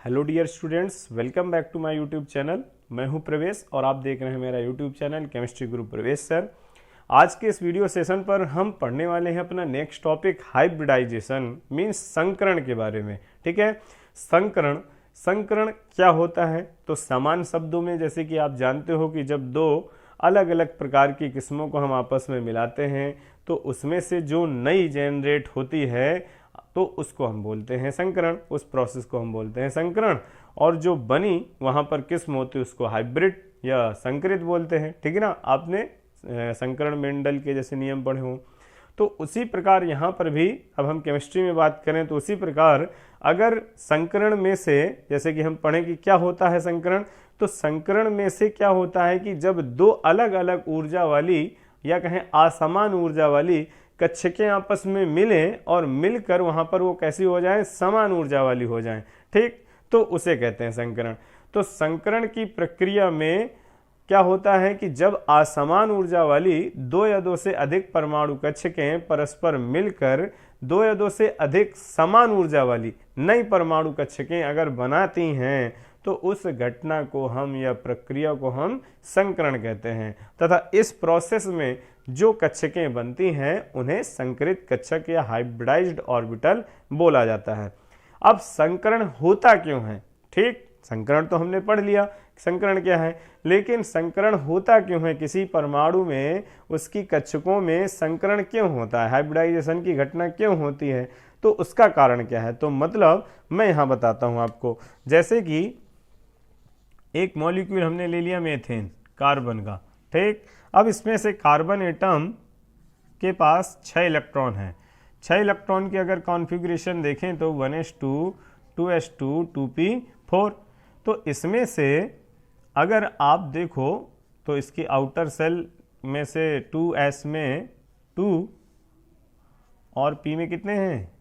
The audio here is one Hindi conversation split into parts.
Hello dear students, welcome back to my YouTube channel. मैं हूं प्रवेश और आप देख रहे हैं मेरा यूट्यूब चैनल केमिस्ट्री गुरु प्रवेश सर। आज के इस वीडियो सेशन पर हम पढ़ने वाले हैं अपना नेक्स्ट टॉपिक हाइब्रिडाइजेशन मीन्स संकरण के बारे में। ठीक है, संकरण क्या होता है? तो समान शब्दों में जैसे कि आप जानते हो कि जब दो अलग अलग प्रकार की किस्मों को हम आपस में मिलाते हैं तो उसमें से जो नई जनरेट होती है तो उसको हम बोलते हैं संकरण, उस प्रोसेस को हम बोलते हैं संकरण। और जो बनी वहां पर किस्म होती है उसको हाइब्रिड या संकरित बोलते हैं। ठीक है ना, आपने संकरण मेंडल के जैसे नियम पढ़े हों। तो उसी प्रकार यहाँ पर भी अब हम केमिस्ट्री में बात करें तो उसी प्रकार अगर संकरण में से जैसे कि हम पढ़ें कि क्या होता है संकरण, तो संकरण में से क्या होता है कि जब दो अलग अलग ऊर्जा वाली या कहें असमान ऊर्जा वाली कक्षकें आपस में मिलें और मिलकर वहां पर वो कैसी हो जाएं, समान ऊर्जा वाली हो जाएं। ठीक, तो उसे कहते हैं संकरण। तो संकरण की प्रक्रिया में क्या होता है कि जब असमान ऊर्जा वाली दो या दो से अधिक परमाणु कक्षकें परस्पर मिलकर दो या दो से अधिक समान ऊर्जा वाली नई परमाणु कक्षकें अगर बनाती हैं तो उस घटना को हम या प्रक्रिया को हम संकरण कहते हैं। तथा इस प्रोसेस में जो कक्षकें बनती हैं उन्हें संकरित कक्षक या हाइब्रिडाइज्ड ऑर्बिटल बोला जाता है। अब संकरण होता क्यों है? ठीक, संकरण तो हमने पढ़ लिया संकरण क्या है, लेकिन संकरण होता क्यों है? किसी परमाणु में उसकी कक्षकों में संकरण क्यों होता है, हाइब्रिडाइजेशन की घटना क्यों होती है, तो उसका कारण क्या है? तो मतलब मैं यहां बताता हूं आपको। जैसे कि एक मॉलिक्यूल हमने ले लिया मेथेन, कार्बन का। ठीक, अब इसमें से कार्बन एटम के पास 6 इलेक्ट्रॉन हैं। 6 इलेक्ट्रॉन की अगर कॉन्फ़िगरेशन देखें तो 1s2 2s2 2p4। तो इसमें से अगर आप देखो तो इसकी आउटर सेल में से 2s में 2 और p में कितने हैं,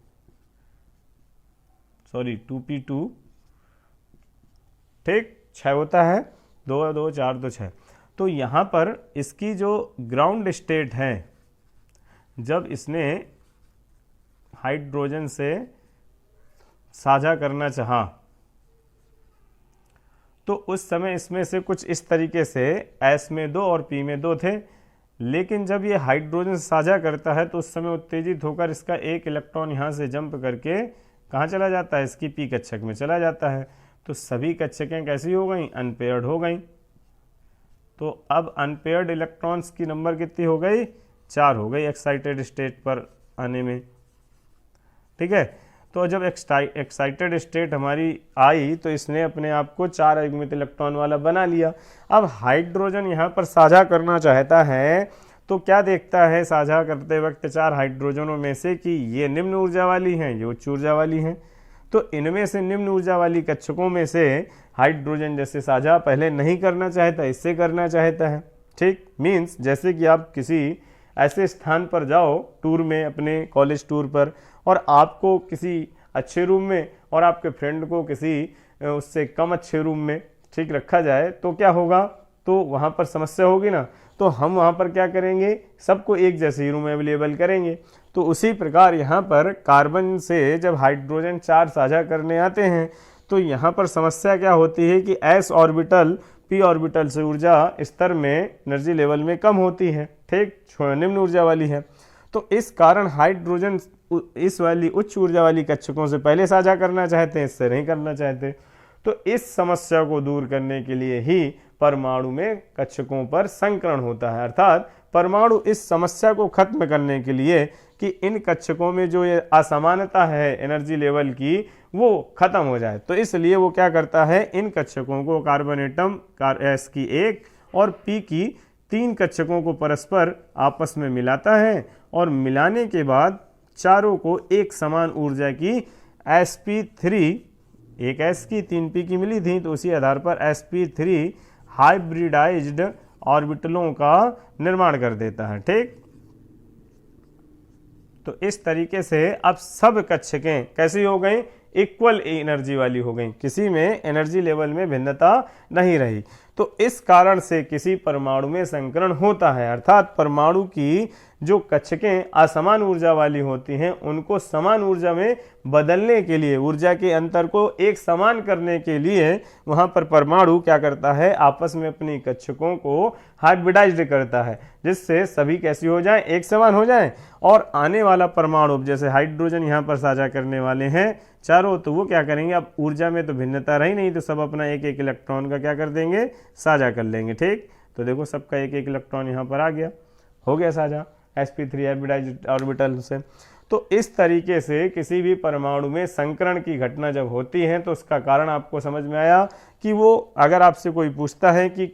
सॉरी 2p2। ठीक, 6 होता है, 2 2 4 2 6। तो यहाँ पर इसकी जो ग्राउंड स्टेट है, जब इसने हाइड्रोजन से साझा करना चाहा तो उस समय इसमें से कुछ इस तरीके से S में 2 और P में 2 थे। लेकिन जब ये हाइड्रोजन साझा करता है तो उस समय उत्तेजित होकर इसका एक इलेक्ट्रॉन यहाँ से जंप करके कहाँ चला जाता है, इसकी P कक्षक में चला जाता है। तो सभी कक्षकें कैसी हो गई, अनपेयर्ड हो गई। तो अब अनपेयर्ड इलेक्ट्रॉन्स की नंबर कितनी हो गई, 4 हो गई एक्साइटेड स्टेट पर आने में। ठीक है, तो जब एक्साइटेड स्टेट हमारी आई तो इसने अपने आप को 4 अयुग्मित इलेक्ट्रॉन वाला बना लिया। अब हाइड्रोजन यहाँ पर साझा करना चाहता है तो क्या देखता है साझा करते वक्त 4 हाइड्रोजनों में से कि ये निम्न ऊर्जा वाली हैं, ये उच्च ऊर्जा वाली हैं। तो इनमें से निम्न ऊर्जा वाली कक्षकों में से हाइड्रोजन जैसे साझा पहले नहीं करना चाहता, इससे करना चाहता है। ठीक, मीन्स जैसे कि आप किसी ऐसे स्थान पर जाओ टूर में, अपने कॉलेज टूर पर, और आपको किसी अच्छे रूम में और आपके फ्रेंड को किसी उससे कम अच्छे रूम में ठीक रखा जाए तो क्या होगा, तो वहाँ पर समस्या होगी ना। तो हम वहाँ पर क्या करेंगे, सबको एक जैसे ही रूम अवेलेबल करेंगे। तो उसी प्रकार यहाँ पर कार्बन से जब हाइड्रोजन 4 साझा करने आते हैं तो यहाँ पर समस्या क्या होती है कि s ऑर्बिटल p ऑर्बिटल से ऊर्जा स्तर में एनर्जी लेवल में कम होती है। ठीक, निम्न ऊर्जा वाली है। तो इस कारण हाइड्रोजन इस वाली उच्च ऊर्जा वाली कक्षकों से पहले साझा करना चाहते हैं, इससे नहीं करना चाहते। तो इस समस्या को दूर करने के लिए ही परमाणु में कक्षकों पर संकरण होता है। अर्थात परमाणु इस समस्या को खत्म करने के लिए कि इन कक्षकों में जो ये असमानता है एनर्जी लेवल की वो खत्म हो जाए, तो इसलिए वो क्या करता है, इन कक्षकों को कार्बन एटम S की 1 और P की 3 कक्षकों को परस्पर आपस में मिलाता है और मिलाने के बाद चारों को एक समान ऊर्जा की sp3, एक S की 3 P की मिली थी, तो उसी आधार पर sp3 हाइब्रिडाइज्ड ऑर्बिटलों का निर्माण कर देता है। ठीक, तो इस तरीके से अब सब कक्षकें कैसी हो गई, इक्वल एनर्जी वाली हो गई, किसी में एनर्जी लेवल में भिन्नता नहीं रही। तो इस कारण से किसी परमाणु में संकरण होता है, अर्थात परमाणु की जो कक्षकें असमान ऊर्जा वाली होती हैं उनको समान ऊर्जा में बदलने के लिए, ऊर्जा के अंतर को एक समान करने के लिए वहां पर परमाणु क्या करता है, आपस में अपनी कक्षकों को हाइब्रिडाइज्ड करता है, जिससे सभी कैसी हो जाएं, एक समान हो जाएं। और आने वाला परमाणु, जैसे हाइड्रोजन यहाँ पर साझा करने वाले हैं चारों, तो वो क्या करेंगे, अब ऊर्जा में तो भिन्नता रही नहीं, तो सब अपना एक एक इलेक्ट्रॉन का क्या कर देंगे, साझा कर लेंगे। ठीक, तो देखो सबका एक एक इलेक्ट्रॉन यहाँ पर आ गया, हो गया साझा sp3 हाइब्रिडाइज्ड ऑर्बिटल से। तो इस तरीके से किसी भी परमाणु में संकरण की घटना जब होती है तो उसका कारण आपको समझ में आया कि वो, अगर आपसे कोई पूछता है कि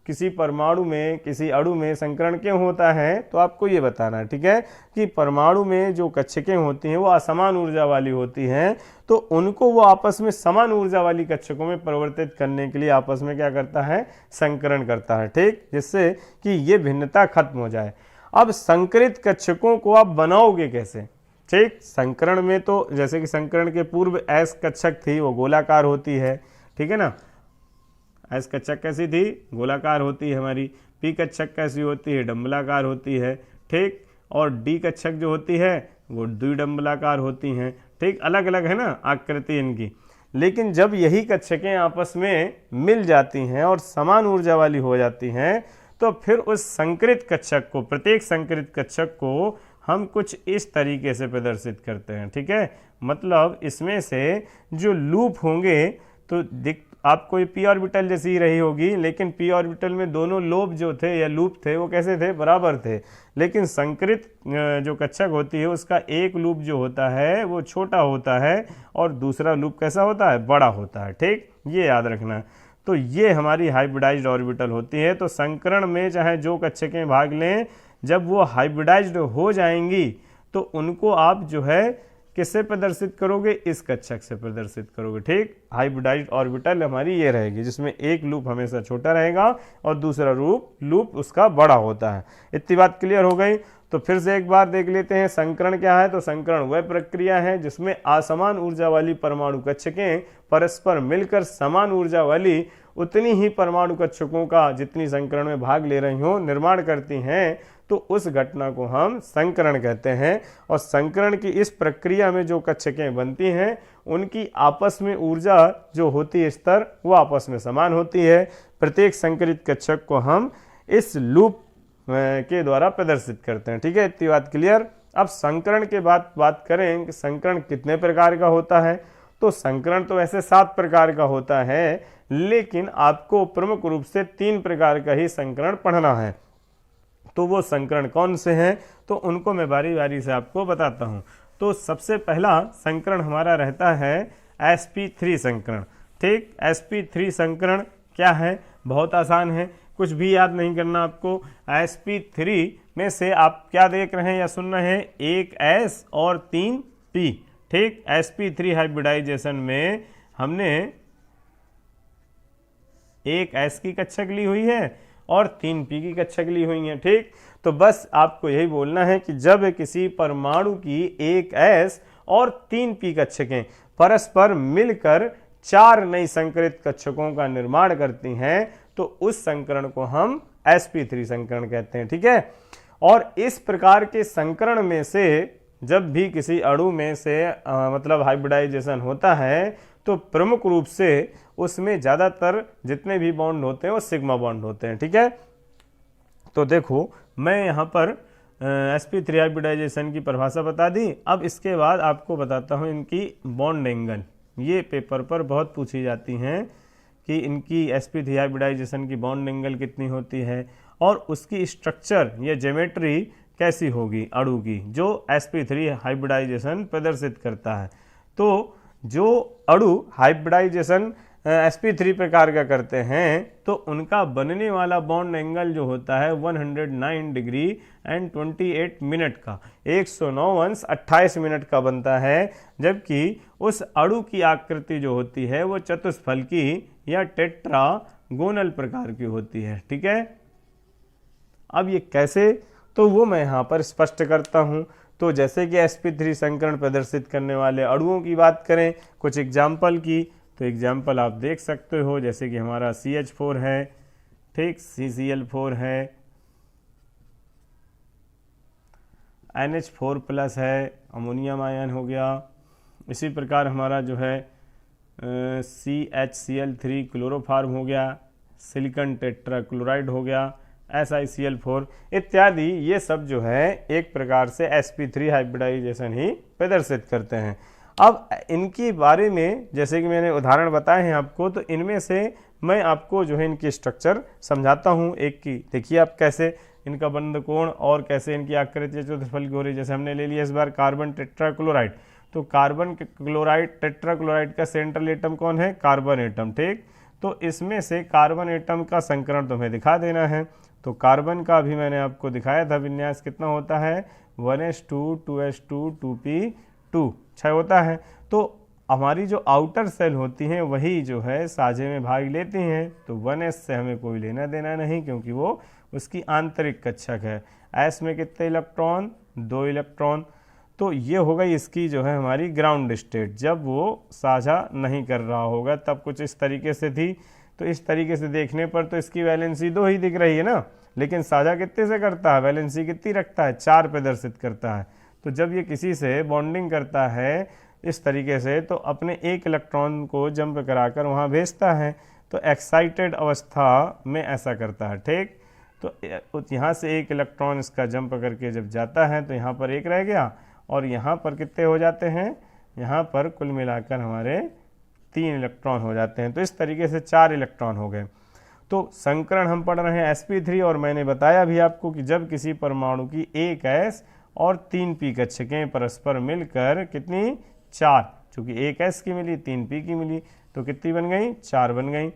किसी परमाणु में, किसी अणु में संकरण क्यों होता है, तो आपको ये बताना है, ठीक है, कि परमाणु में जो कक्षकें होती हैं वो असमान ऊर्जा वाली होती हैं, तो उनको वो आपस में समान ऊर्जा वाली कक्षकों में परिवर्तित करने के लिए आपस में क्या करता है, संकरण करता है। ठीक, जिससे कि ये भिन्नता खत्म हो जाए। अब संकरित कक्षकों को आप बनाओगे कैसे? ठीक, संकरण में तो जैसे कि संकरण के पूर्व एस कक्षक थी, वो गोलाकार होती है, ठीक है ना, एस कक्षक कैसी थी, गोलाकार होती है हमारी। पी कक्षक कैसी होती है, डंबलाकार होती है। ठीक, और डी कक्षक जो होती है वो द्विडंबलाकार होती हैं। ठीक, अलग अलग है ना आकृति इनकी। लेकिन जब यही कक्षकें आपस में मिल जाती हैं और समान ऊर्जा वाली हो जाती हैं, तो फिर उस संकरित कक्षक को, प्रत्येक संकरित कक्षक को हम कुछ इस तरीके से प्रदर्शित करते हैं। ठीक है, मतलब इसमें से जो लूप होंगे तो आपको ये पी ऑर्बिटल जैसी ही रही होगी, लेकिन पी ऑर्बिटल में दोनों लोब जो थे या लूप थे वो कैसे थे, बराबर थे। लेकिन संकरित जो कक्षक होती है उसका एक लूप जो होता है वो छोटा होता है और दूसरा लूप कैसा होता है, बड़ा होता है। ठीक, ये याद रखना। तो ये हमारी हाइब्रिडाइज्ड ऑर्बिटल होती है। तो संकरण में चाहे जो कक्षकें भाग लें, जब वो हाइब्रिडाइज्ड हो जाएंगी तो उनको आप जो है किससे प्रदर्शित करोगे, इस कक्षक से प्रदर्शित करोगे। ठीक, हाइब्रिडाइज्ड ऑर्बिटल हमारी ये रहेगी, जिसमें एक लूप हमेशा छोटा रहेगा और दूसरा लूप उसका बड़ा होता है। इतनी बात क्लियर हो गई। तो फिर से एक बार देख लेते हैं संकरण क्या है। तो संकरण वह प्रक्रिया है जिसमें असमान ऊर्जा वाली परमाणु कक्षकें परस्पर मिलकर समान ऊर्जा वाली उतनी ही परमाणु कक्षकों का, जितनी संकरण में भाग ले रही हो, निर्माण करती हैं। तो उस घटना को हम संकरण कहते हैं। और संकरण की इस प्रक्रिया में जो कक्षकें बनती हैं उनकी आपस में ऊर्जा जो होती है, स्तर, वो आपस में समान होती है। प्रत्येक संकरित कक्षक को हम इस लूप के द्वारा प्रदर्शित करते हैं। ठीक है, इतनी बात क्लियर। अब संकरण के बाद बात करें कि संकरण कितने प्रकार का होता है। तो संकरण तो वैसे 7 प्रकार का होता है, लेकिन आपको प्रमुख रूप से 3 प्रकार का ही संकरण पढ़ना है। तो वो संकरण कौन से हैं, तो उनको मैं बारी बारी से आपको बताता हूं। तो सबसे पहला संकरण हमारा रहता है sp3 संकरण। ठीक, sp3 संकरण क्या है, बहुत आसान है, कुछ भी याद नहीं करना आपको। sp3 में से आप क्या देख रहे हैं या सुन रहे हैं, एक s और 3 p। ठीक, sp3 हाइब्रिडाइजेशन में हमने एक s की कक्षक ली हुई है और 3 p की कक्षक ली हुई है। ठीक, तो बस आपको यही बोलना है कि जब किसी परमाणु की एक s और 3 p कक्षकें परस्पर मिलकर 4 नई संकरित कक्षकों का निर्माण करती हैं, तो उस संकरण को हम sp3 संकरण कहते हैं। ठीक है, और इस प्रकार के संकरण में से जब भी किसी अणु में से मतलब हाइब्रिडाइजेशन होता है, तो प्रमुख रूप से उसमें ज्यादातर जितने भी बॉन्ड होते हैं वो सिग्मा बॉन्ड होते हैं। ठीक है, तो देखो मैं यहाँ पर sp3 हाइब्रिडाइजेशन की परिभाषा बता दी। अब इसके बाद आपको बताता हूँ इनकी बॉन्ड एंगल। ये पेपर पर बहुत पूछी जाती हैं कि इनकी sp3 हाइब्रिडाइजेशन की बॉन्ड एंगल कितनी होती है और उसकी स्ट्रक्चर या ज्योमेट्री कैसी होगी अणु की, जो sp3 हाइब्रिडाइजेशन प्रदर्शित करता है। तो जो अणु हाइब्रिडाइजेशन sp3 प्रकार का करते हैं तो उनका बनने वाला बॉन्ड एंगल जो होता है 109 डिग्री एंड 28 मिनट का, 109 मिनट का बनता है। जबकि उस अणु की आकृति जो होती है वो चतुष्फलकी या टेट्रागोनल प्रकार की होती है। ठीक है, अब ये कैसे, तो वो मैं यहाँ पर स्पष्ट करता हूँ। तो जैसे कि sp3 संकरण प्रदर्शित करने वाले अणुओं की बात करें कुछ एग्जाम्पल की, तो एग्जाम्पल आप देख सकते हो, जैसे कि हमारा CH4 है, ठीक, CCl4 है, NH4 प्लस है, अमोनियम आयन हो गया। इसी प्रकार हमारा जो है CHCl3 क्लोरोफार्म हो गया, सिलिकॉन टेट्राक्लोराइड हो गया, SiCl4 इत्यादि। ये सब जो है एक प्रकार से sp3 हाइब्रिडाइजेशन ही प्रदर्शित करते हैं। अब इनके बारे में जैसे कि मैंने उदाहरण बताए हैं आपको, तो इनमें से मैं आपको जो है इनकी स्ट्रक्चर समझाता हूँ एक की। देखिए आप कैसे इनका बंध कोण और कैसे इनकी आकृति चतुष्फलकी हो रही है। जैसे हमने ले लिया इस बार कार्बन टेट्राक्लोराइड, तो कार्बन क्लोराइड टेट्राक्लोराइड का सेंट्रल एटम कौन है? कार्बन एटम, ठीक। तो इसमें से कार्बन एटम का संकरण तुम्हें दिखा देना है। तो कार्बन का भी मैंने आपको दिखाया था विन्यास कितना होता है, 1s2 2s2 2p2 6 होता है। तो हमारी जो आउटर सेल होती हैं वही जो है साझे में भाग लेती हैं। तो 1s से हमें कोई लेना देना नहीं, क्योंकि वो उसकी आंतरिक कक्षक है। s में कितने इलेक्ट्रॉन? 2 इलेक्ट्रॉन। तो ये हो गई इसकी जो है हमारी ग्राउंड स्टेट। जब वो साझा नहीं कर रहा होगा तब कुछ इस तरीके से थी। तो इस तरीके से देखने पर तो इसकी वैलेंसी 2 ही दिख रही है ना, लेकिन साझा कितने से करता है? वैलेंसी कितनी रखता है? 4 प्रदर्शित करता है। तो जब ये किसी से बॉन्डिंग करता है इस तरीके से, तो अपने एक इलेक्ट्रॉन को जंप कराकर वहाँ भेजता है। तो एक्साइटेड अवस्था में ऐसा करता है, ठीक। तो यहाँ से एक इलेक्ट्रॉन इसका जंप करके जब जाता है तो यहाँ पर एक रह गया, और यहाँ पर कितने हो जाते हैं? यहाँ पर कुल मिलाकर हमारे 3 इलेक्ट्रॉन हो जाते हैं। तो इस तरीके से 4 इलेक्ट्रॉन हो गए। तो संकरण हम पढ़ रहे हैं sp3, और मैंने बताया भी आपको कि जब किसी परमाणु की एक s और 3 p कक्षकें परस्पर मिलकर कितनी? 4, चूंकि एक s की मिली 3 p की मिली, तो कितनी बन गई? 4 बन गई।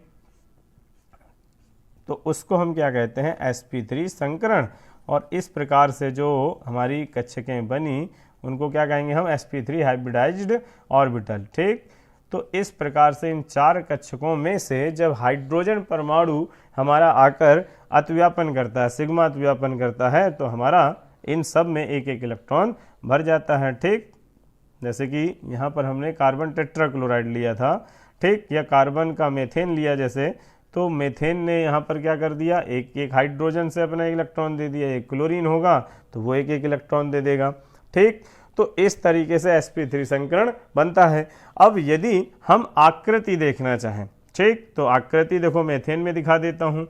तो उसको हम क्या कहते हैं? sp3 संकरण। और इस प्रकार से जो हमारी कक्षकें बनी उनको क्या कहेंगे हम? sp3 हाइब्रिडाइज्ड ऑर्बिटल, ठीक। तो इस प्रकार से इन 4 कक्षकों में से जब हाइड्रोजन परमाणु हमारा आकर अतिव्यापन करता है, सिग्मा अतिव्यापन करता है, तो हमारा इन सब में एक एक इलेक्ट्रॉन भर जाता है, ठीक। जैसे कि यहाँ पर हमने कार्बन टेट्राक्लोराइड लिया था, ठीक, या कार्बन का मेथेन लिया जैसे, तो मेथेन ने यहाँ पर क्या कर दिया? एक एक हाइड्रोजन से अपना इलेक्ट्रॉन दे दिया। एक क्लोरीन होगा तो वो एक एक इलेक्ट्रॉन दे देगा, ठीक। तो इस तरीके से sp3 संकरण बनता है। अब यदि हम आकृति देखना चाहें, ठीक, तो आकृति देखो मेथेन में दिखा देता हूं।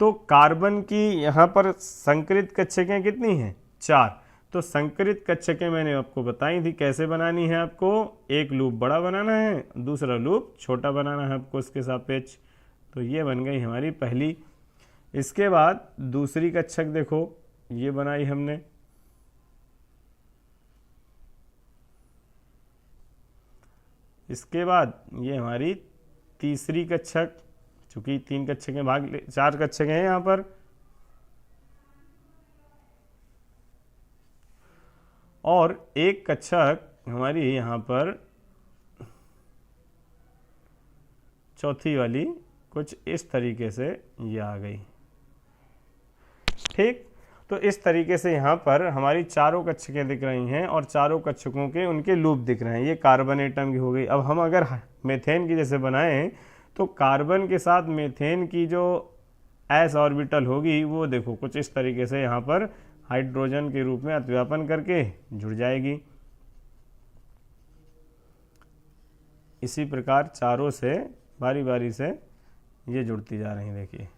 तो कार्बन की यहाँ पर संकरित कक्षकें कितनी हैं? 4। तो संकरित कक्षकें मैंने आपको बताई थी कैसे बनानी है। आपको एक लूप बड़ा बनाना है, दूसरा लूप छोटा बनाना है आपको उसके सापेक्ष। तो ये बन गई हमारी पहली। इसके बाद दूसरी कक्षक देखो, ये बनाई हमने। इसके बाद ये हमारी तीसरी कक्षक, चूंकि 3 कक्षकें 4 कक्षकें हैं यहाँ पर, और एक कक्षक हमारी यहाँ पर चौथी वाली कुछ इस तरीके से ये आ गई, ठीक। तो इस तरीके से यहाँ पर हमारी चारों कक्षकें दिख रही हैं और चारों कक्षकों के उनके लूप दिख रहे हैं। ये कार्बन एटम की हो गई। अब हम अगर मेथेन की जैसे बनाएं तो कार्बन के साथ मेथेन की जो s ऑर्बिटल होगी वो देखो कुछ इस तरीके से यहाँ पर हाइड्रोजन के रूप में अतिव्यापन करके जुड़ जाएगी। इसी प्रकार चारों से बारी बारी से ये जुड़ती जा रही, देखिए।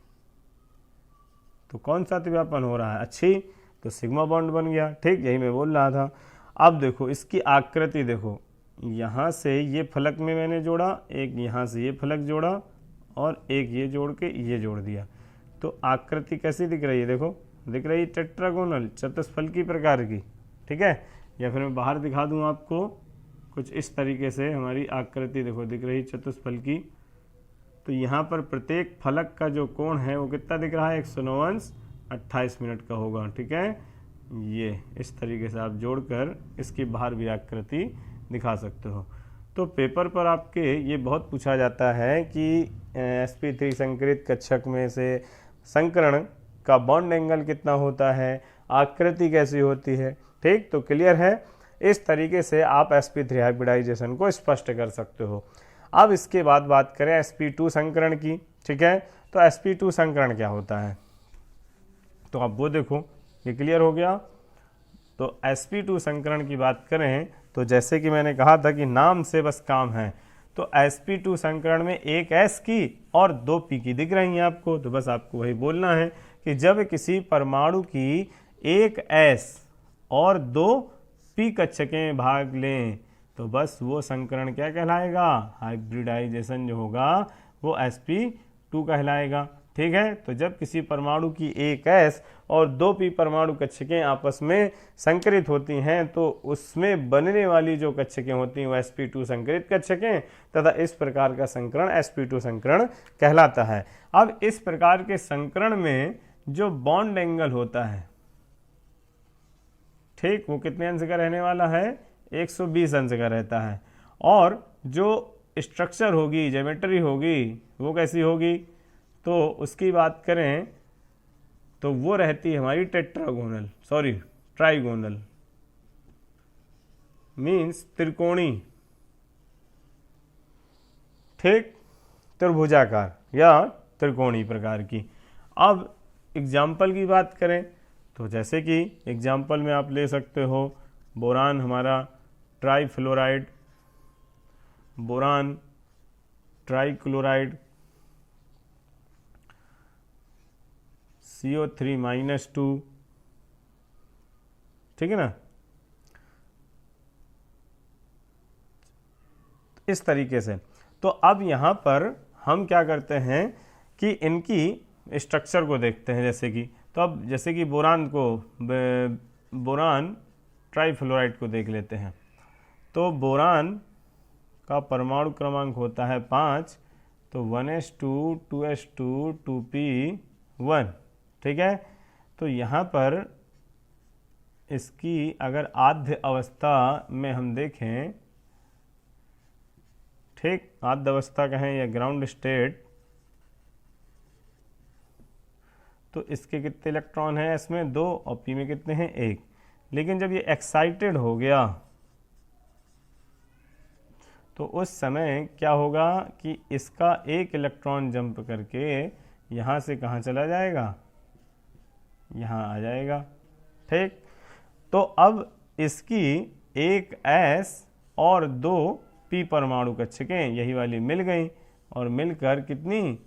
तो कौन सा अतिव्यापन हो रहा है? अच्छी, तो सिग्मा बॉन्ड बन गया, ठीक, यही मैं बोल रहा था। अब देखो इसकी आकृति देखो, यहाँ से ये फलक में मैंने जोड़ा, एक यहाँ से ये फलक जोड़ा, और एक ये जोड़ के ये जोड़ दिया। तो आकृति कैसी दिख रही है? देखो दिख रही है टेट्रागोनल, चतुष्फलकी प्रकार की, ठीक है। या फिर मैं बाहर दिखा दूँ आपको, कुछ इस तरीके से हमारी आकृति देखो दिख रही चतुष्फलकी। तो यहाँ पर प्रत्येक फलक का जो कोण है वो कितना दिख रहा है? 109.28 मिनट का होगा, ठीक है। ये इस तरीके से आप जोड़कर इसकी बाहर भी आकृति दिखा सकते हो। तो पेपर पर आपके ये बहुत पूछा जाता है कि sp3 संकरित कक्षक में से संकरण का बॉन्ड एंगल कितना होता है, आकृति कैसी होती है, ठीक। तो क्लियर है, इस तरीके से आप sp3 हाइब्रिडाइजेशन को स्पष्ट कर सकते हो। अब इसके बाद बात करें sp2 संकरण की, ठीक है। तो sp2 संकरण क्या होता है? तो अब वो देखो, ये क्लियर हो गया। तो sp2 संकरण की बात करें तो जैसे कि मैंने कहा था कि नाम से बस काम है, तो sp2 संकरण में एक s की और 2 p की दिख रही हैं आपको। तो बस आपको वही बोलना है कि जब किसी परमाणु की एक s और 2 p कक्षकें भाग लें तो बस वो संकरण क्या कहलाएगा, हाइब्रिडाइजेशन जो होगा वो sp2 कहलाएगा। ठीक है, तो जब किसी परमाणु की एक s और 2 p परमाणु कक्षकें आपस में संकरित होती हैं तो उसमें बनने वाली जो कक्षकें होती हैं वो sp2 संकरित कक्षकें, तथा इस प्रकार का संकरण sp2 संकरण कहलाता है। अब इस प्रकार के संकरण में जो बॉन्ड एंगल होता है, ठीक, वो कितने अंश का रहने वाला है, 120 अंश का रहता है। और जो स्ट्रक्चर होगी, ज्योमेट्री होगी, वो कैसी होगी, तो उसकी बात करें तो वो रहती है हमारी ट्राइगोनल, मीन्स त्रिकोणी, ठीक, त्रिभुजाकार या त्रिकोणी प्रकार की। अब एग्जाम्पल की बात करें तो जैसे कि एग्जाम्पल में आप ले सकते हो बोरान हमारा ट्राईफ्लोराइड, बोरान ट्राईक्लोराइड, CO3-2, ठीक है ना। इस तरीके से तो अब यहाँ पर हम क्या करते हैं कि इनकी स्ट्रक्चर को देखते हैं। जैसे कि तो अब जैसे कि बोरान ट्राईफ्लोराइड को देख लेते हैं। तो बोरान का परमाणु क्रमांक होता है 5, तो 1s2 2s2 2p1, ठीक है। तो यहाँ पर इसकी अगर आद्य अवस्था में हम देखें, ठीक, आद्य अवस्था कहें या ग्राउंड स्टेट, तो इसके कितने इलेक्ट्रॉन हैं, इसमें 2 और p में कितने हैं, 1। लेकिन जब ये एक्साइटेड हो गया तो उस समय क्या होगा कि इसका 1 इलेक्ट्रॉन जंप करके यहाँ से कहाँ चला जाएगा, यहाँ आ जाएगा, ठीक। तो अब इसकी एक s और 2 p परमाणु कक्षकें यही वाली मिल गई और मिलकर कितनी,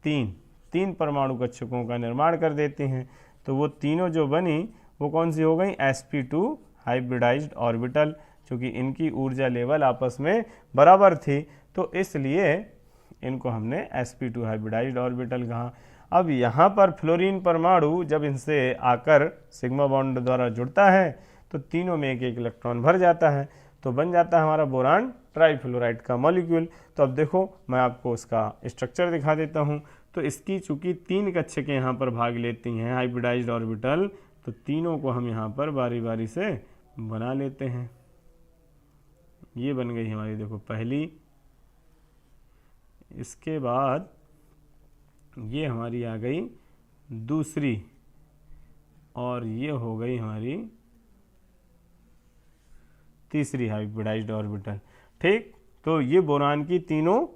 3 परमाणु कक्षकों का निर्माण कर देती हैं। तो वो तीनों जो बनी वो कौन सी हो गई, sp2 हाइब्रिडाइज्ड ऑर्बिटल, क्योंकि इनकी ऊर्जा लेवल आपस में बराबर थी तो इसलिए इनको हमने sp2 हाइब्रिडाइज्ड ऑर्बिटल कहा। अब यहाँ पर फ्लोरीन परमाणु जब इनसे आकर सिग्मा बॉन्ड द्वारा जुड़ता है तो तीनों में एक इलेक्ट्रॉन भर जाता है, तो बन जाता है हमारा बोरान ट्राईफ्लोराइड का मॉलिक्यूल। तो अब देखो मैं आपको उसका स्ट्रक्चर दिखा देता हूँ। तो इसकी चूंकि 3 कक्षकें यहाँ पर भाग लेती हैं हाइब्रिडाइज्ड ऑर्बिटल, तो तीनों को हम यहाँ पर बारी बारी से बना लेते हैं। ये बन गई हमारी, देखो, पहली, इसके बाद ये हमारी आ गई दूसरी, और ये हो गई हमारी तीसरी हाइब्रिडाइज्ड ऑर्बिटल, ठीक। तो ये बोरान की तीनों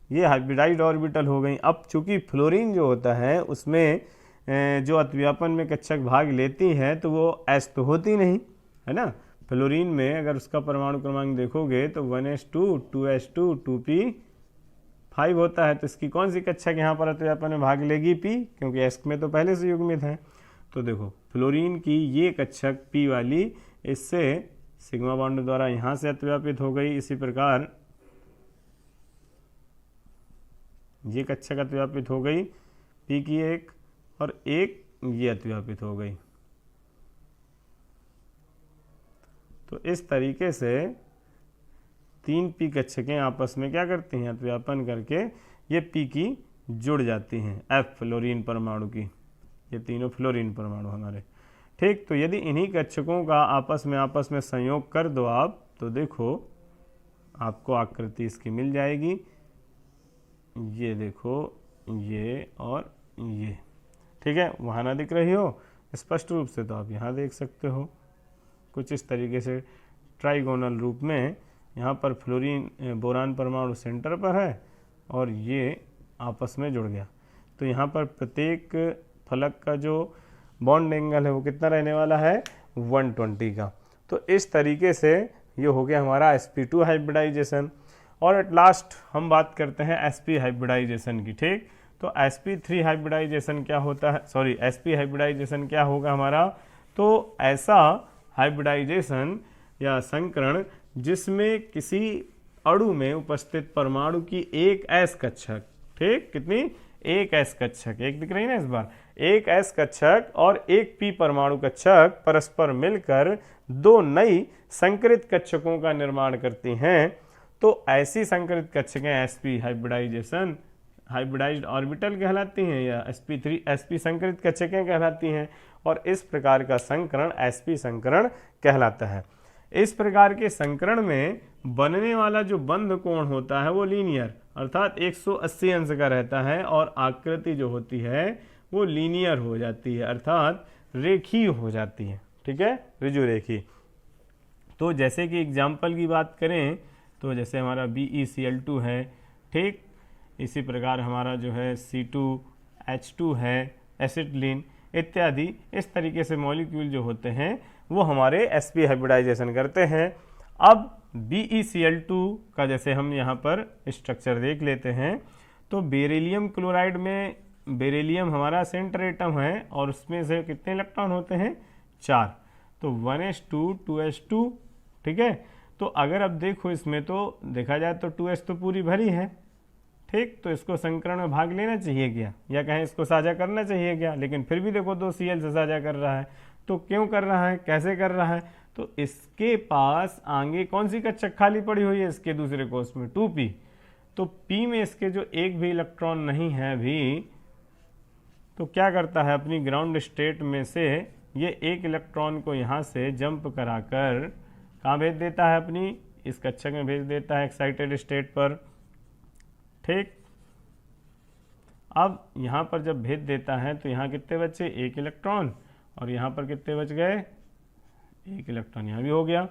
ये हाइब्रिडाइज्ड ऑर्बिटल हो गई। अब चूंकि फ्लोरीन जो होता है उसमें जो अतिव्यापन में कक्षक भाग लेती है तो वो s तो होती नहीं है ना। फ्लोरीन में अगर उसका परमाणु क्रमांक देखोगे तो 1s2 2s2 2p5 होता है। तो इसकी कौन सी कक्षक यहाँ पर अतिव्यापन में भाग लेगी, p, क्योंकि s में तो पहले से युग्मित है। तो देखो फ्लोरीन की ये कक्षक p वाली इससे सिग्मा बॉन्ड द्वारा यहाँ से अतिव्यापित हो गई। इसी प्रकार ये कक्षक अतिव्यापित हो गई p की एक, और एक ये अतिव्यापित हो गई। तो इस तरीके से 3 p कक्षकें आपस में क्या करती हैं, अतिव्यापन करके ये p की जुड़ जाती हैं f फ्लोरीन परमाणु की। ये तीनों फ्लोरीन परमाणु हमारे, ठीक। तो यदि इन्हीं कक्षकों का आपस में संयोग कर दो आप, तो देखो आपको आकृति इसकी मिल जाएगी। ये देखो, ये और ये, ठीक है। वहाँ ना दिख रही हो स्पष्ट रूप से तो आप यहाँ देख सकते हो कुछ इस तरीके से ट्राइगोनल रूप में। यहाँ पर फ्लोरीन बोरान परमाणु सेंटर पर है और ये आपस में जुड़ गया। तो यहाँ पर प्रत्येक फलक का जो बॉन्ड एंगल है वो कितना रहने वाला है, 120 का। तो इस तरीके से ये हो गया हमारा sp2 हाइब्रिडाइजेशन। और एट लास्ट हम बात करते हैं sp हाइब्रिडाइजेशन की। ठीक, तो sp3 हाइब्रिडाइजेशन क्या होता है, सॉरी sp हाइब्रिडाइजेशन क्या होगा हमारा, तो ऐसा हाइब्रिडाइजेशन या संकरण जिसमें किसी अणु में उपस्थित परमाणु की एक s कक्षक, ठीक, कितनी, एक s कक्षक, एक दिख रही है ना इस बार, एक s कक्षक और एक p परमाणु कक्षक परस्पर मिलकर दो नई संकरित कक्षकों का निर्माण करती हैं। तो ऐसी संकरित कक्षकें sp हाइब्रिडाइजेशन, हाइब्रिडाइज्ड ऑर्बिटल कहलाती हैं, या sp संकरित कक्षकें कहलाती हैं। और इस प्रकार का संकरण sp संकरण कहलाता है। इस प्रकार के संकरण में बनने वाला जो बंध कोण होता है वो लीनियर अर्थात 180 अंश का रहता है, और आकृति जो होती है वो लीनियर हो जाती है अर्थात रेखीय हो जाती है। ठीक है, ऋजु रेखी। तो जैसे कि एग्जाम्पल की बात करें तो जैसे हमारा BeCl2 है, ठीक, इसी प्रकार हमारा जो है C2H2 है, एसिटिलीन इत्यादि, इस तरीके से मॉलिक्यूल जो होते हैं वो हमारे sp हाइब्रिडाइजेशन करते हैं। अब BeCl2 का जैसे हम यहाँ पर स्ट्रक्चर देख लेते हैं, तो बेरिलियम क्लोराइड में बेरिलियम हमारा सेंटर एटम है और उसमें से कितने इलेक्ट्रॉन होते हैं, 4, तो 1s2 2s2। ठीक है, तो अगर अब देखो इसमें तो देखा जाए तो 2s तो पूरी भरी है, ठीक, तो इसको संकरण में भाग लेना चाहिए क्या, या कहें इसको साझा करना चाहिए क्या, लेकिन फिर भी देखो 2 Cl से साझा कर रहा है। तो क्यों कर रहा है, कैसे कर रहा है, तो इसके पास आगे कौन सी कक्षक खाली पड़ी हुई है, इसके दूसरे कोष में 2p, तो p में इसके जो एक भी इलेक्ट्रॉन नहीं है भी, तो क्या करता है, अपनी ग्राउंड स्टेट में से ये एक इलेक्ट्रॉन को यहाँ से जंप कराकर कहाँ भेज देता है, अपनी इस कक्षक में भेज देता है एक्साइटेड स्टेट पर। ठीक, अब यहाँ पर जब भेज देता है तो यहाँ कितने बचे, एक इलेक्ट्रॉन, और यहाँ पर कितने बच गए, एक इलेक्ट्रॉन यहाँ भी हो गया।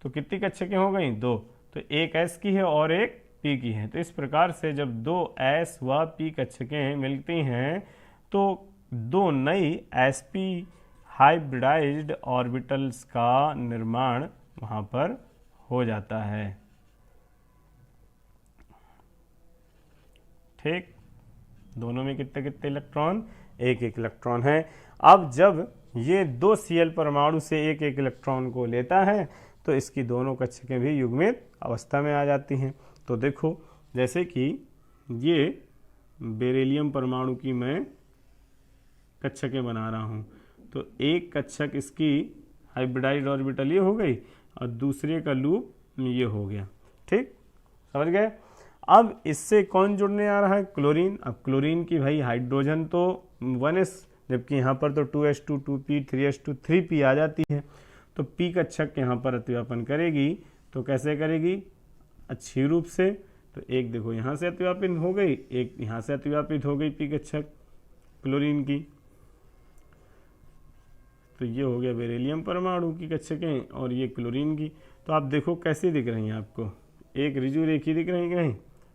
तो कितनी कक्षकें हो गई, 2, तो एक s की है और एक p की है। तो इस प्रकार से जब 2 s व p कक्षकें मिलती हैं तो दो नई sp हाइब्रिडाइज्ड ऑर्बिटल्स का निर्माण वहाँ पर हो जाता है। ठीक, दोनों में कितने कितने इलेक्ट्रॉन, एक एक इलेक्ट्रॉन है। अब जब ये 2 Cl परमाणु से एक एक इलेक्ट्रॉन को लेता है तो इसकी दोनों कक्षकें भी युग्मित अवस्था में आ जाती हैं। तो देखो जैसे कि ये बेरिलियम परमाणु की मैं कक्षकें बना रहा हूँ, तो एक कक्षक इसकी हाइब्रिडाइज्ड ऑर्बिटल ये हो गई और दूसरे का लूप ये हो गया। ठीक, समझ गए। अब इससे कौन जुड़ने आ रहा है, क्लोरीन। अब क्लोरीन की भाई हाइड्रोजन तो 1s, जबकि यहाँ पर तो 2s2 2p 3s2 3p आ जाती है। तो p कक्षक यहाँ पर अतिव्यापन करेगी, तो कैसे करेगी, अच्छी रूप से। तो एक देखो यहाँ से अतिव्यापित हो गई, एक यहाँ से अतिव्यापित हो गई p कक्षक क्लोरीन की। तो ये हो गया बेरिलियम परमाणु की कक्षकें और ये क्लोरीन की। तो आप देखो कैसी दिख रही हैं आपको, एक ऋजु रेखी दिख रही है नहीं।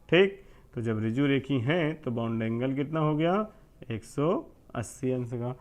ठीक, तो जब ऋजु रेखी हैं तो बाउंड एंगल कितना हो गया, 180 अंश का।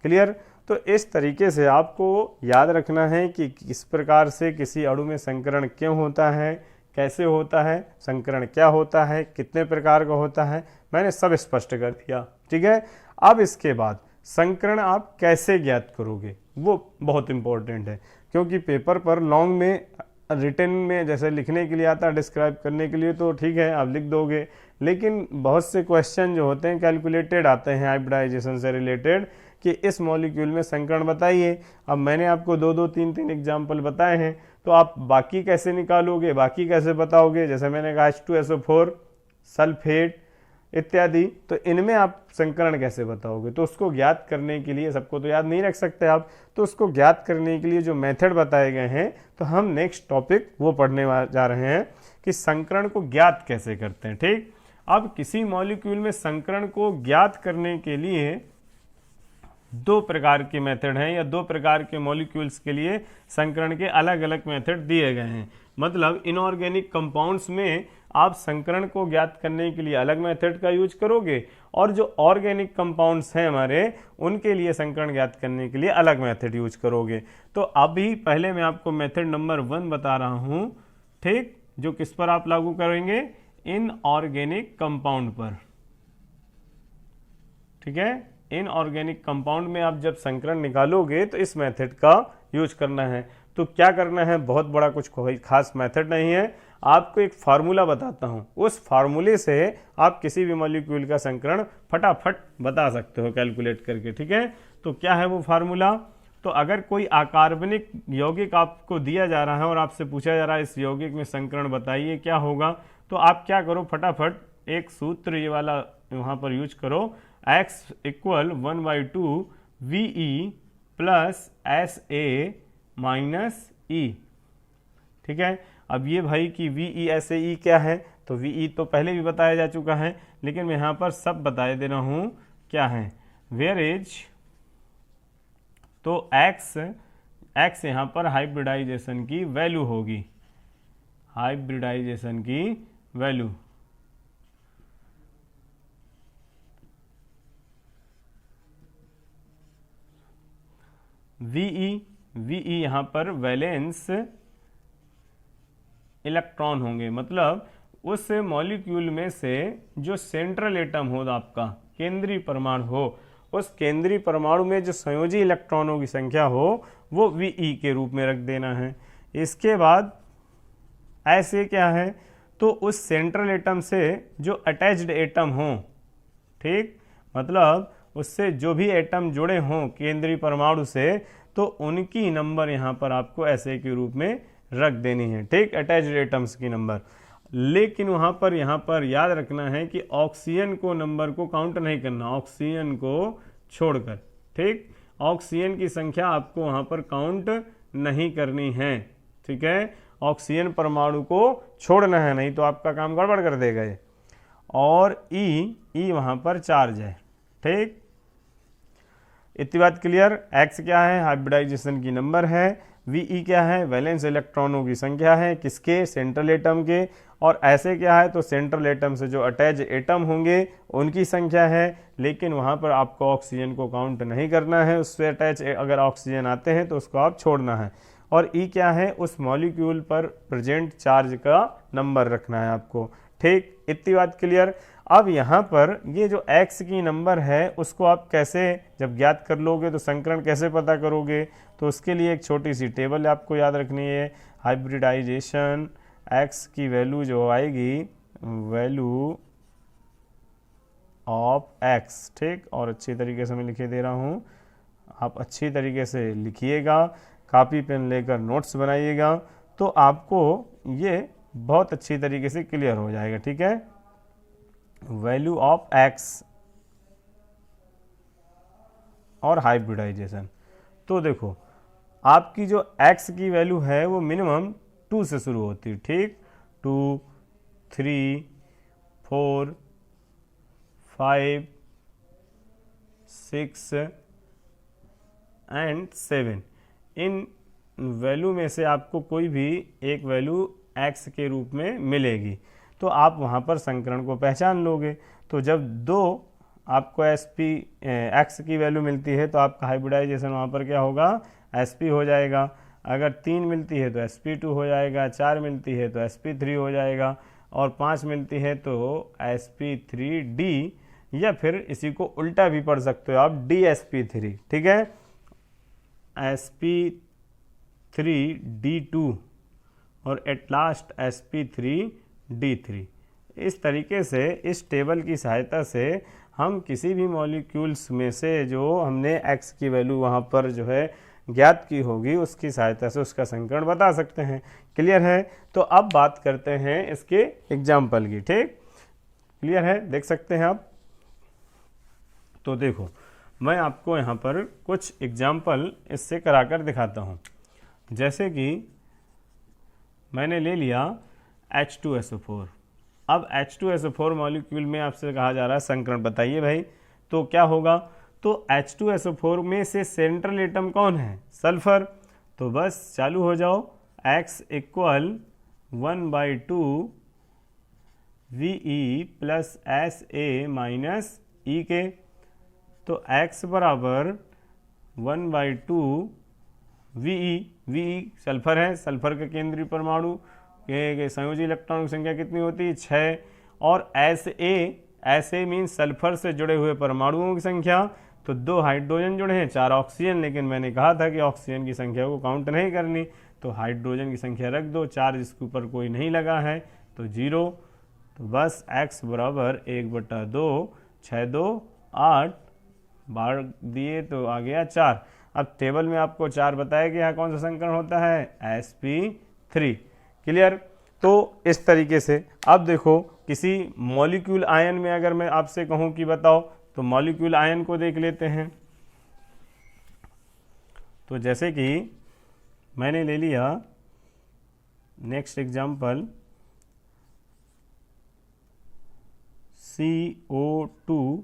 क्लियर। तो इस तरीके से आपको याद रखना है कि किस प्रकार से किसी अणु में संकरण क्यों होता है, कैसे होता है, संकरण क्या होता है, कितने प्रकार का होता है, मैंने सब स्पष्ट कर दिया। ठीक है। अब इसके बाद संकरण आप कैसे ज्ञात करोगे वो बहुत इंपॉर्टेंट है, क्योंकि पेपर पर लॉन्ग में रिटन में जैसे लिखने के लिए आता है, डिस्क्राइब करने के लिए तो ठीक है आप लिख दोगे, लेकिन बहुत से क्वेश्चन जो होते हैं कैलकुलेटेड आते हैं हाइब्रिडाइजेशन से रिलेटेड कि इस मॉलिक्यूल में संकरण बताइए। अब मैंने आपको 2-2 3-3 एग्जाम्पल बताए हैं, तो आप बाकी कैसे निकालोगे, बाकी कैसे बताओगे। जैसे मैंने कहा H2SO4 सल्फेट इत्यादि, तो इनमें आप संकरण कैसे बताओगे। तो उसको ज्ञात करने के लिए, सबको तो याद नहीं रख सकते आप, तो उसको ज्ञात करने के लिए जो मेथड बताए गए हैं, तो हम नेक्स्ट टॉपिक वो पढ़ने जा रहे हैं कि संकरण को ज्ञात कैसे करते हैं। ठीक। अब किसी मॉलिक्यूल में संकरण को ज्ञात करने के लिए 2 प्रकार के मेथड हैं, या 2 प्रकार के मॉलिक्यूल्स के लिए संकरण के अलग अलग मेथड दिए गए हैं। मतलब इनऑर्गेनिक कंपाउंड्स में आप संकरण को ज्ञात करने के लिए अलग मेथड का यूज करोगे और जो ऑर्गेनिक कंपाउंड्स हैं हमारे उनके लिए संकरण ज्ञात करने के लिए अलग मेथड यूज करोगे। तो अभी पहले मैं आपको मेथड नंबर 1 बता रहा हूं, ठीक, जो किस पर आप लागू करेंगे, इनऑर्गेनिक कंपाउंड पर। ठीक है, इनऑर्गेनिक कंपाउंड में आप जब संकरण निकालोगे तो इस मेथड का यूज करना है। तो क्या करना है, बहुत बड़ा कुछ कोई खास मेथड नहीं है, आपको एक फार्मूला बताता हूं, उस फार्मूले से आप किसी भी मॉलिक्यूल का संकरण फटाफट बता सकते हो कैलकुलेट करके। ठीक है, तो क्या है वो फार्मूला, तो अगर कोई अकार्बनिक यौगिक आपको दिया जा रहा है और आपसे पूछा जा रहा है इस यौगिक में संकरण बताइए क्या होगा, तो आप क्या करो, फटाफट एक सूत्र ये वाला वहां पर यूज करो, x equal 1/2 VE plus SA minus E। ठीक है, अब ये भाई कि VE SAE क्या है, तो VE तो पहले भी बताया जा चुका है, लेकिन मैं यहाँ पर सब बता दे रहा हूँ क्या है, वेयर इज, तो x यहाँ पर हाइब्रिडाइजेशन की वैल्यू होगी, हाइब्रिडाइजेशन की वैल्यू। VE यहाँ पर वैलेंस इलेक्ट्रॉन होंगे, मतलब उस मॉलिक्यूल में से जो सेंट्रल एटम हो आपका, केंद्रीय परमाणु हो, उस केंद्रीय परमाणु में जो संयोजी इलेक्ट्रॉनों की संख्या हो वो VE के रूप में रख देना है। इसके बाद ऐसे क्या है, तो उस सेंट्रल एटम से जो अटैच्ड एटम हो, ठीक, मतलब उससे जो भी एटम जुड़े हों केंद्रीय परमाणु से, तो उनकी नंबर यहाँ पर आपको ऐसे के रूप में रख देनी है, ठीक, अटैच्ड एटम्स की नंबर। लेकिन वहाँ पर यहाँ पर याद रखना है कि ऑक्सीजन को नंबर को काउंट नहीं करना, ऑक्सीजन को छोड़कर, ठीक, ऑक्सीजन की संख्या आपको वहाँ पर काउंट नहीं करनी है। ठीक है, ऑक्सीजन परमाणु को छोड़ना है, नहीं तो आपका काम गड़बड़ कर देगा ये। और ई वहाँ पर चार्ज है, ठीक, इतनी बात क्लियर। एक्स क्या है, हाइब्रिडाइजेशन की नंबर है, VE क्या है, वैलेंस इलेक्ट्रॉनों की संख्या है, किसके, सेंट्रल एटम के, और ऐसे क्या है, तो सेंट्रल एटम से जो अटैच एटम होंगे उनकी संख्या है, लेकिन वहाँ पर आपको ऑक्सीजन को काउंट नहीं करना है, उससे अटैच अगर ऑक्सीजन आते हैं तो उसको आप छोड़ना है। और E क्या है, उस मॉलिक्यूल पर प्रेजेंट चार्ज का नंबर रखना है आपको, ठीक, इतनी बात क्लियर। अब यहाँ पर ये जो x की नंबर है उसको आप कैसे जब ज्ञात कर लोगे तो संकरण कैसे पता करोगे, तो उसके लिए एक छोटी सी टेबल आपको याद रखनी है, हाइब्रिडाइजेशन x की वैल्यू जो आएगी, वैल्यू ऑफ x, ठीक, और अच्छी तरीके से मैं लिखे दे रहा हूँ, आप अच्छी तरीके से लिखिएगा, कॉपी पेन लेकर नोट्स बनाइएगा, तो आपको ये बहुत अच्छी तरीके से क्लियर हो जाएगा। ठीक है, वैल्यू ऑफ x और हाइब्रिडाइजेशन, तो देखो आपकी जो x की वैल्यू है वो मिनिमम 2 से शुरू होती है, ठीक, 2, 3, 4, 5, 6 एंड 7, इन वैल्यू में से आपको कोई भी एक वैल्यू x के रूप में मिलेगी, तो आप वहाँ पर संकरण को पहचान लोगे। तो जब 2 आपको x की वैल्यू मिलती है तो आपका हाइब्रिडाइजेशन वहाँ पर क्या होगा, sp हो जाएगा, अगर 3 मिलती है तो sp2 हो जाएगा, 4 मिलती है तो sp3 हो जाएगा, और 5 मिलती है तो sp3d, या फिर इसी को उल्टा भी पढ़ सकते हो आप, dsp3, ठीक है, sp3d2 और एट लास्ट sp3d3। इस तरीके से इस टेबल की सहायता से हम किसी भी मॉलिक्यूल्स में से जो हमने x की वैल्यू वहाँ पर जो है ज्ञात की होगी उसकी सहायता से उसका संकरण बता सकते हैं। क्लियर है, तो अब बात करते हैं इसके एग्जाम्पल की, ठीक, क्लियर है, देख सकते हैं आप। तो देखो मैं आपको यहाँ पर कुछ एग्जाम्पल इससे कराकर दिखाता हूँ, जैसे कि मैंने ले लिया H2SO4। अब H2SO4 मॉलिक्यूल में आपसे कहा जा रहा है संकरण बताइए भाई, तो क्या होगा, तो H2SO4 में से सेंट्रल एटम कौन है, सल्फर, तो बस चालू हो जाओ, x equal 1/2 VE plus SA minus E के। तो X बराबर 1/2 VE सल्फर है, सल्फर का केंद्रीय परमाणु के संयोजी इलेक्ट्रॉनों की संख्या कितनी होती है 6। और SA मीन्स सल्फर से जुड़े हुए परमाणुओं की संख्या, तो 2 हाइड्रोजन जुड़े हैं 4 ऑक्सीजन, लेकिन मैंने कहा था कि ऑक्सीजन की संख्या को काउंट नहीं करनी, तो हाइड्रोजन की संख्या रख दो, चार्ज इसके ऊपर कोई नहीं लगा है तो 0। तो बस x बराबर 1/2, 6 2 8 बार दिए तो आ गया 4। अब टेबल में आपको 4 बताया गया कौन सा संकरण होता है sp3। क्लियर। तो इस तरीके से अब देखो किसी मॉलिक्यूल आयन में अगर मैं आपसे कहूं कि बताओ, तो मॉलिक्यूल आयन को देख लेते हैं। तो जैसे कि मैंने ले लिया नेक्स्ट एग्जांपल CO3-2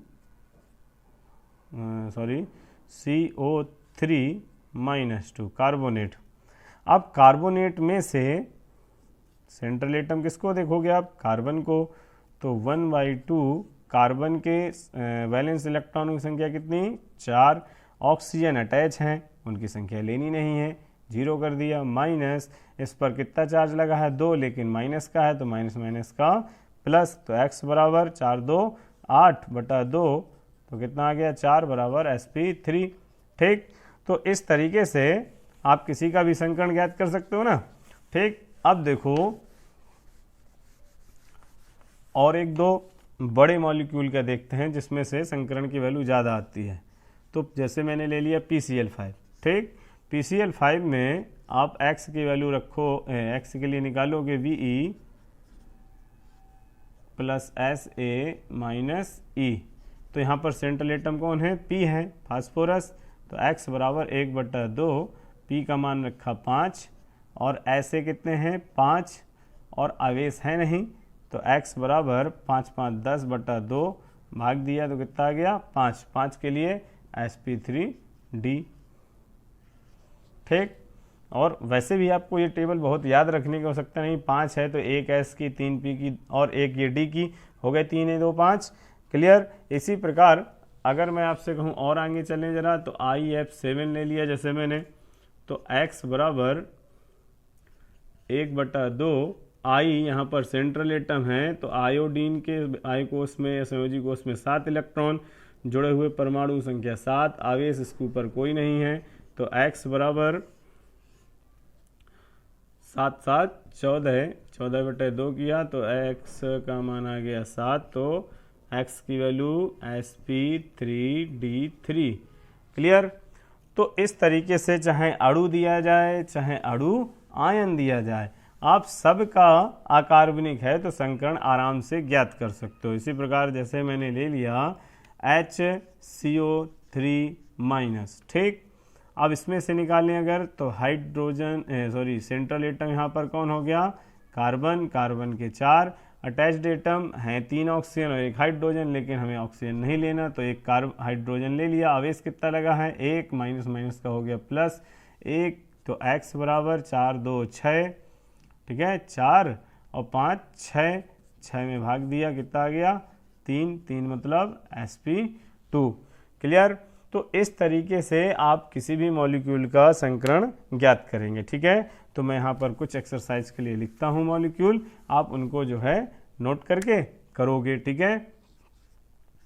कार्बोनेट। अब कार्बोनेट में से सेंट्रल एटम किसको देखोगे आप, कार्बन को, तो 1/2 कार्बन के वैलेंस इलेक्ट्रॉनों की संख्या कितनी 4, ऑक्सीजन अटैच हैं उनकी संख्या लेनी नहीं है, 0 कर दिया, माइनस इस पर कितना चार्ज लगा है 2, लेकिन माइनस का है तो माइनस माइनस का प्लस, तो x बराबर 4 2 8/2, तो कितना आ गया 4 बराबर sp3। ठीक। तो इस तरीके से आप किसी का भी संकरण ज्ञात कर सकते हो ना। ठीक। अब देखो और एक दो बड़े मॉलिक्यूल का देखते हैं जिसमें से संकरण की वैल्यू ज़्यादा आती है। तो जैसे मैंने ले लिया PCl5। ठीक। PCl5 में आप x की वैल्यू रखो, x के लिए निकालोगे VE plus SA minus E। तो यहाँ पर सेंट्रल एटम कौन है, P है, फास्फोरस। तो x बराबर 1/2, P का मान रखा 5 और SA कितने हैं 5 और आवेश है नहीं, तो x बराबर 5 5 10/2 भाग दिया तो कितना आ गया 5, 5 के लिए sp3d। ठीक। और वैसे भी आपको ये टेबल बहुत याद रखने की आवश्यकता नहीं, 5 है तो 1 S की 3 P की और 1 ये D की, हो गए 3 2 5। क्लियर। इसी प्रकार अगर मैं आपसे कहूँ और आगे चलें जरा, तो IF7 ले लिया जैसे मैंने, तो x बराबर 1/2 I यहाँ पर सेंट्रल एटम है, तो आयोडीन के I कोष में या संयोजी कोष में 7 इलेक्ट्रॉन जुड़े हुए, परमाणु संख्या 7, आवेश इसके ऊपर कोई नहीं है, तो x बराबर 7 7 14, 14/2 किया तो x का मान आ गया 7, तो x की वैल्यू sp3d3। क्लियर। तो इस तरीके से चाहे अणु दिया जाए चाहे अणु आयन दिया जाए, आप सबका अकार्बनिक है तो संकरण आराम से ज्ञात कर सकते हो। इसी प्रकार जैसे मैंने ले लिया HCO3-। ठीक। अब इसमें से निकालें अगर, तो हाइड्रोजन सेंट्रल एटम यहाँ पर कौन हो गया कार्बन, कार्बन के 4 अटैच्ड एटम हैं, 3 ऑक्सीजन और 1 हाइड्रोजन, लेकिन हमें ऑक्सीजन नहीं लेना तो एक हाइड्रोजन ले लिया। आवेश कितना लगा है 1, माइनस माइनस का हो गया प्लस 1, तो x बराबर 4 2 6। ठीक है, 4 और 5 6, 6 में भाग दिया कितना आ गया 3, 3 मतलब sp2। क्लियर। तो इस तरीके से आप किसी भी मॉलिक्यूल का संकरण ज्ञात करेंगे। ठीक है, तो मैं यहाँ पर कुछ एक्सरसाइज के लिए लिखता हूँ मॉलिक्यूल, आप उनको जो है नोट करके करोगे। ठीक है,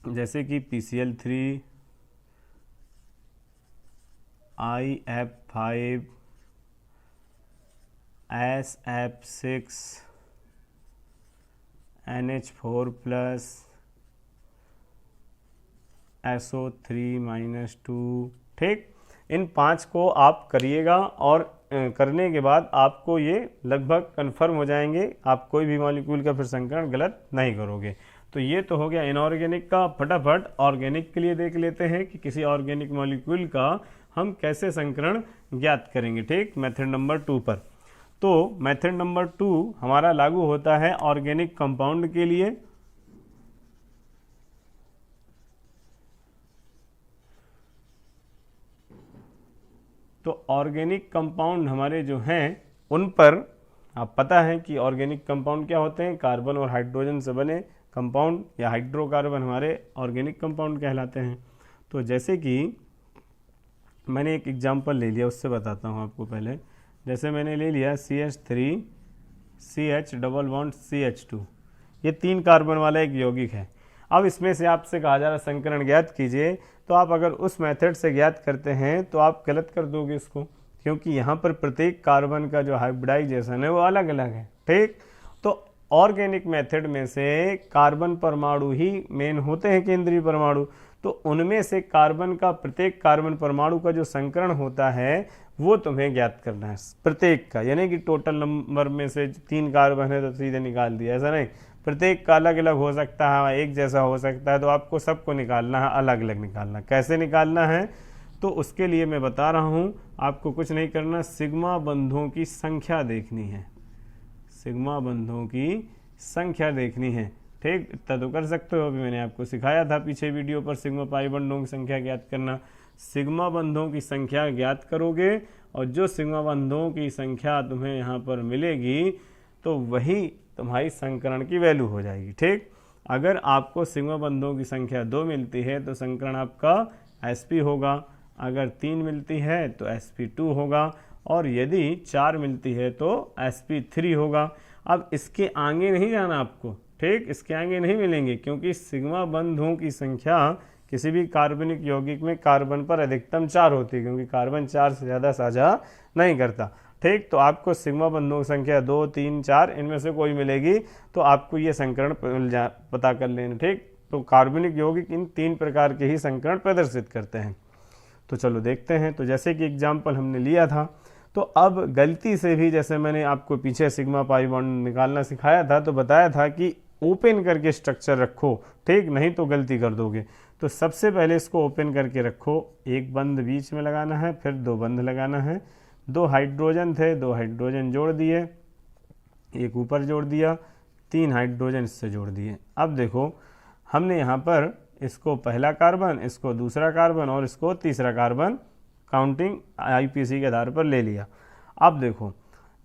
जैसे कि PCl3 IF5 SF6 NH4+ SO3-2। ठीक, इन 5 को आप करिएगा और करने के बाद आपको ये लगभग कन्फर्म हो जाएंगे, आप कोई भी मॉलिक्यूल का फिर संकरण गलत नहीं करोगे। तो ये तो हो गया इनऑर्गेनिक का। फटाफट ऑर्गेनिक के लिए देख लेते हैं कि किसी ऑर्गेनिक मॉलिक्यूल का हम कैसे संकरण ज्ञात करेंगे। ठीक, मेथड नंबर 2 पर। तो मेथड नंबर 2 हमारा लागू होता है ऑर्गेनिक कंपाउंड के लिए। तो ऑर्गेनिक कंपाउंड हमारे जो हैं उन पर आप पता है कि ऑर्गेनिक कंपाउंड क्या होते हैं, कार्बन और हाइड्रोजन से बने कंपाउंड या हाइड्रोकार्बन हमारे ऑर्गेनिक कंपाउंड कहलाते हैं। तो जैसे कि मैंने एक एग्जांपल ले लिया, उससे बताता हूँ आपको। पहले जैसे मैंने ले लिया CH3 CH double bond CH2, ये 3 कार्बन वाला एक यौगिक है। अब इसमें से आपसे कहा जा रहा संकरण ज्ञात कीजिए, तो आप अगर उस मेथड से ज्ञात करते हैं तो आप गलत कर दोगे इसको, क्योंकि यहाँ पर प्रत्येक कार्बन का जो हाइब्रिडाइजेशन है वो अलग अलग है। ठीक, तो ऑर्गेनिक मेथड में से कार्बन परमाणु ही मेन होते हैं, केंद्रीय परमाणु। तो उनमें से कार्बन का, प्रत्येक कार्बन परमाणु का जो संकरण होता है वो तुम्हें ज्ञात करना है, प्रत्येक का। यानी कि टोटल नंबर में से 3 कार्बन है तो सीधे निकाल दिया, ऐसा नहीं। प्रत्येक का अलग अलग हो सकता है, एक जैसा हो सकता है, तो आपको सबको निकालना है, अलग अलग निकालना। कैसे निकालना है तो उसके लिए मैं बता रहा हूँ, आपको कुछ नहीं करना, सिग्मा बंधों की संख्या देखनी है, सिग्मा बंधों की संख्या देखनी है। ठीक, इतना तो कर सकते हो, अभी मैंने आपको सिखाया था पीछे वीडियो पर सिग्मा पाई बंधों की संख्या ज्ञात करना। सिग्मा बंधों की संख्या ज्ञात करोगे और जो सिग्मा बंधों की संख्या तुम्हें यहाँ पर मिलेगी तो वही तुम्हारी संकरण की वैल्यू हो जाएगी। ठीक, अगर आपको सिग्मा बंधों की संख्या 2 मिलती है तो संकरण आपका sp होगा, अगर 3 मिलती है तो sp2 होगा, और यदि 4 मिलती है तो sp3 होगा। अब इसके आगे नहीं जाना आपको, ठीक, इसके आगे नहीं मिलेंगे, क्योंकि सिग्मा बंधों की संख्या किसी भी कार्बनिक यौगिक में कार्बन पर अधिकतम 4 होती है, क्योंकि कार्बन 4 से ज़्यादा साझा नहीं करता। ठीक, तो आपको सिग्मा बंधों की संख्या 2, 3, 4 इनमें से कोई मिलेगी तो आपको ये संकरण पता कर लेना। ठीक, तो कार्बनिक यौगिक इन 3 प्रकार के ही संकरण प्रदर्शित करते हैं। तो चलो देखते हैं। तो जैसे कि एग्जाम्पल हमने लिया था, तो अब गलती से भी, जैसे मैंने आपको पीछे सिग्मा पाई बॉन्ड निकालना सिखाया था तो बताया था कि ओपन करके स्ट्रक्चर रखो, ठीक, नहीं तो गलती कर दोगे। तो सबसे पहले इसको ओपन करके रखो, एक बंद बीच में लगाना है, फिर 2 बंद लगाना है। 2 हाइड्रोजन थे, 2 हाइड्रोजन जोड़ दिए, एक ऊपर जोड़ दिया, 3 हाइड्रोजन इससे जोड़ दिए। अब देखो हमने यहाँ पर इसको पहला कार्बन, इसको दूसरा कार्बन और इसको तीसरा कार्बन काउंटिंग IPC के आधार पर ले लिया। अब देखो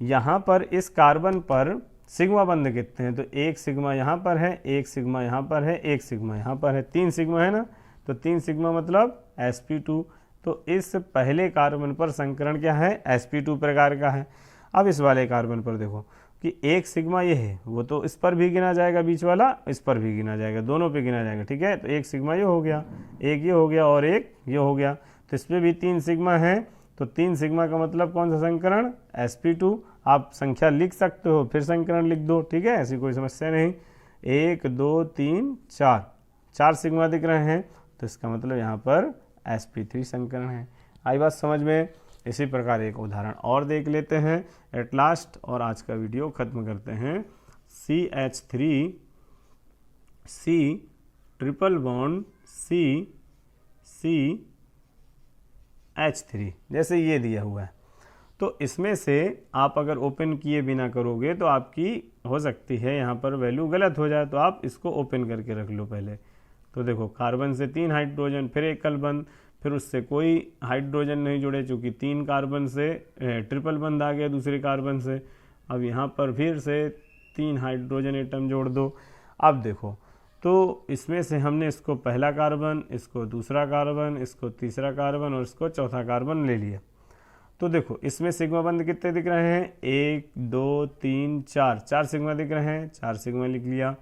यहाँ पर इस कार्बन पर सिग्मा बंध कितने हैं, तो 1 सिग्मा यहाँ पर है, 1 सिग्मा यहाँ पर है, 1 सिग्मा यहाँ पर है, 3 सिग्मा है ना, तो 3 सिग्मा मतलब sp2। तो इस पहले कार्बन पर संकरण क्या है, sp2 प्रकार का है। अब इस वाले कार्बन पर देखो कि 1 सिग्मा ये है, वो तो इस पर भी गिना जाएगा, बीच वाला इस पर भी गिना जाएगा, दोनों पे गिना जाएगा। ठीक है, तो 1 सिग्मा ये हो गया, एक ये हो गया और एक ये हो गया, तो इस पर भी 3 सिग्मा है। तो 3 सिग्मा का मतलब कौन सा संकरण, sp2। आप संख्या लिख सकते हो, फिर संकरण लिख दो, ठीक है, ऐसी कोई समस्या नहीं। 1 2 3 4, 4 सिग्मा दिख रहे हैं, तो इसका मतलब यहाँ पर sp3 संकरण है। आई बात समझ में। इसी प्रकार एक उदाहरण और देख लेते हैं एट लास्ट, और आज का वीडियो खत्म करते हैं। CH3 C triple bond CH3, जैसे ये दिया हुआ है। तो इसमें से आप अगर ओपन किए बिना करोगे तो आपकी हो सकती है यहाँ पर वैल्यू गलत हो जाए, तो आप इसको ओपन करके रख लो पहले। तो देखो कार्बन से 3 हाइड्रोजन, फिर एक एकल बंध, फिर उससे कोई हाइड्रोजन नहीं जुड़े, चूँकि 3 कार्बन से ट्रिपल बंध आ गया दूसरे कार्बन से। अब यहाँ पर फिर से 3 हाइड्रोजन एटम जोड़ दो। अब देखो तो इसमें से हमने इसको पहला कार्बन, इसको दूसरा कार्बन, इसको तीसरा कार्बन और इसको चौथा कार्बन ले लिया। तो देखो इसमें सिग्मा बंध कितने दिख रहे हैं, 1 2 3 4, 4 सिग्मा दिख रहे हैं, 4 सिग्मा लिख लिया।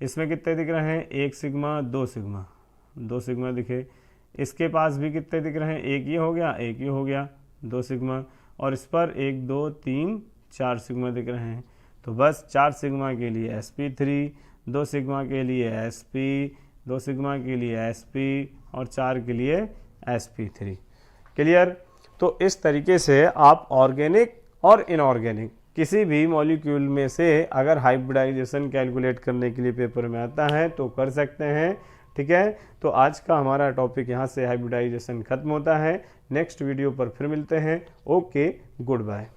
इसमें कितने दिख रहे हैं, 1 सिग्मा 2 सिग्मा, 2 सिग्मा दिखे। इसके पास भी कितने दिख रहे हैं, एक ये हो गया, एक ये हो गया, 2 सिग्मा, और इस पर 1 2 3 4 सिग्मा दिख रहे हैं। तो बस 4 सिग्मा के लिए sp3, 2 सिग्मा के लिए sp, 2 सिग्मा के लिए sp और 4 के लिए sp3। क्लियर। तो इस तरीके से आप ऑर्गेनिक और इनऑर्गेनिक किसी भी मॉलिक्यूल में से अगर हाइब्रिडाइजेशन कैलकुलेट करने के लिए पेपर में आता है तो कर सकते हैं। ठीक है, तो आज का हमारा टॉपिक यहाँ से हाइब्रिडाइजेशन खत्म होता है। नेक्स्ट वीडियो पर फिर मिलते हैं। Okay, good bye.